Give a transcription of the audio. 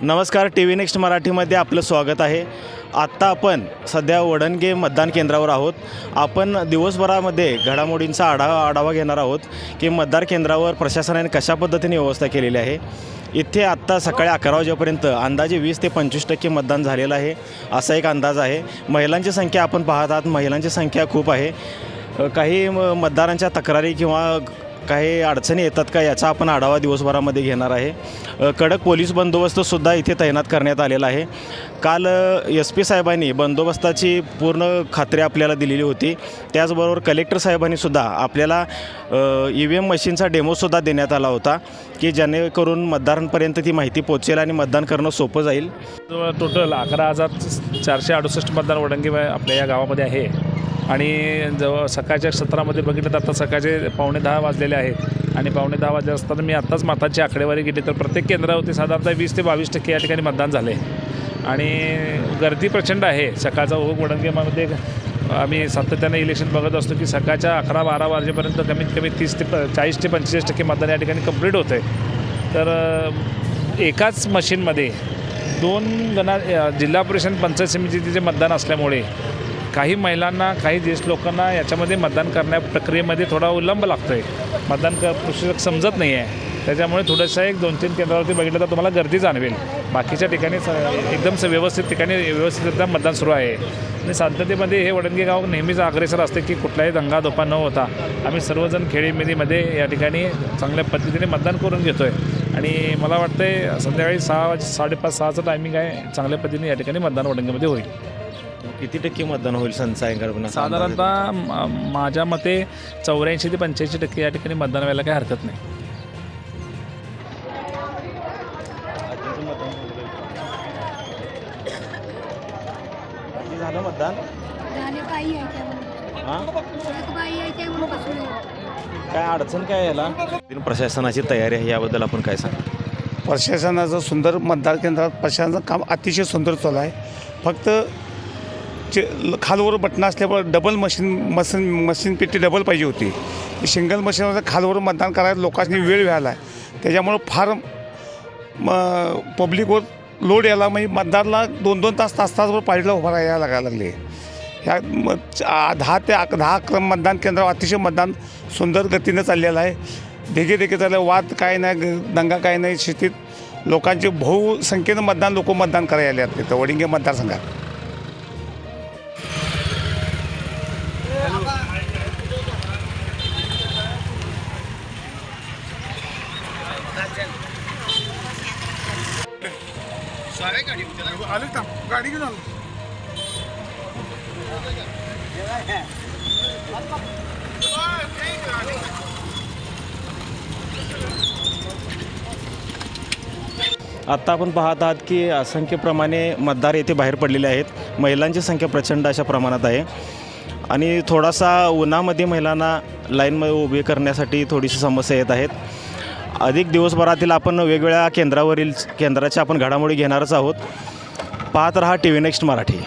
नमस्कार, T V next मराठीमध्ये आपलं स्वागत आहे। आत्ता आपण सध्या वडणगे मतदान केंद्रावर आहोत। आपण दिवसभरामध्ये घडामोडींचा आढावा घेणार आहोत की मतदार केंद्रावर प्रशासनाने कशा पद्धतीने व्यवस्था केलेली आहे। इथे आत्ता सकाळी 11 वाजेपर्यंत अंदाजे 20 ते 25% मतदान झालेलं आहे असा एक अंदाज आहे। महिलांची संख्या आपण पाहत आहात, महिलांची संख्या खूप आहे। काही मतदारांच्या तक्रारी किंवा काही अडचणी येतात का याचा आपण आढावा दिवसभरामध्ये घेणार आहे। कडक पोलीस बंदोबस्तसुद्धा इथे तैनात करण्यात आलेला आहे। काल SP साहेबांनी बंदोबस्ताची पूर्ण खात्री आपल्याला दिलेली होती। त्याचबरोबर कलेक्टर साहेबांनीसुद्धा आपल्याला EVM मशीनचा डेमोसुद्धा देण्यात आला होता की जेणेकरून मतदारांपर्यंत ती माहिती पोहोचेल आणि मतदान करणं सोपं जाईल। टोटल 11,468 मतदार वडंगे आपल्या या गावामध्ये आहे आणि जवळ सकाळच्या सत्रामध्ये बघितलं तर आता सकाळचे 9:45 वाजलेले आहेत आणि 9:45 वाजले असताना मी आत्ताच मतांची आकडेवारी केली तर प्रत्येक केंद्रावरती साधारणतः 20 ते 22% या ठिकाणी मतदान झाले आणि गर्दी प्रचंड आहे। सकाळचा ओघ वडंगेमध्ये आम्ही सातत्याने इलेक्शन बघत असतो की सकाळच्या 11-12 वाजेपर्यंत कमीत कमी 40 ते 45% मतदान या ठिकाणी कंप्लीट होतं आहे। तर एकाच मशीनमध्ये 2 जिल्हा परिषद पंचायत समितीचे मतदान असल्यामुळे काही महिलांना, काही ज्येष्ठ लोकांना याच्यामध्ये मतदान करण्या प्रक्रियेमध्ये थोडा विलंब लागतो आहे। मतदान प्रोसेस समजत नाही आहे, त्याच्यामुळे थोडंसं 1-2-3 केंद्रावरती बघितलं तर तुम्हाला गर्दी जाणवेल। बाकीच्या ठिकाणी एकदम व्यवस्थित ठिकाणी व्यवस्थितरित्या मतदान सुरू आहे आणि शांततेमध्ये हे वडणगे गाव नेहमीच अग्रेसर असते की कुठलाही दंगाधोपा न होता आम्ही सर्वजण खेळीमेळीमध्ये या ठिकाणी चांगल्या पद्धतीने मतदान करून घेतो आहे आणि मला वाटतं आहे संध्याकाळी 6-5-6चं टायमिंग आहे। चांगल्या पद्धतीने या ठिकाणी मतदान वडंगेमध्ये होईल। किती टक्के मतदान होईल सायंकाळपर्यंत? साधारणतः माझ्या मते 84 ते 85% या ठिकाणी मतदान व्हायला काही हरकत नाही। झालं मतदान? काय अडचण काय याला? प्रशासनाची तयारी आहे याबद्दल आपण काय सांग? प्रशासनाचं सुंदर मतदार केंद्रात प्रशासनाचं काम अतिशय सुंदर चालू आहे। फक्त खालवर बटणं असल्यामुळे डबल मशीन पेटी डबल पाहिजे होती। सिंगल मशीनवर खालवर मतदान करायला लोकांनी वेळ व्हायला आहे, त्याच्यामुळं फार पब्लिकवर लोड यायला म्हणजे मतदारला 2-2 तासभर पाळीला उभा राहायला लागायला लागले। ह्या 10 ते 11 मतदान केंद्रावर अतिशय मतदान सुंदर गतीनं चाललेलं आहे। देखे चाललं, वाद काय नाही, दंगा काय नाही। शेतीत लोकांचे बहुसंख्येनं लोक मतदान करायला आहेत तिथं वडिंगे मतदारसंघात। गाडी घेऊन आत्ता आपण पाहत आहात की असंख्य प्रमाणे मतदार येथे बाहेर पडलेले आहेत। महिलांची संख्या प्रचंड अशा प्रमाणात आहे आणि थोडासा उन्हामध्ये महिलांना लाईनमध्ये उभे करण्यासाठी थोडीशी समस्या येत आहेत। अधिक दिवसभरातील आपण वेगवेगळ्या केंद्राच्या आपण घडामोडी घेणारच आहोत। पाहत रहा TV नेक्स्ट मराठी।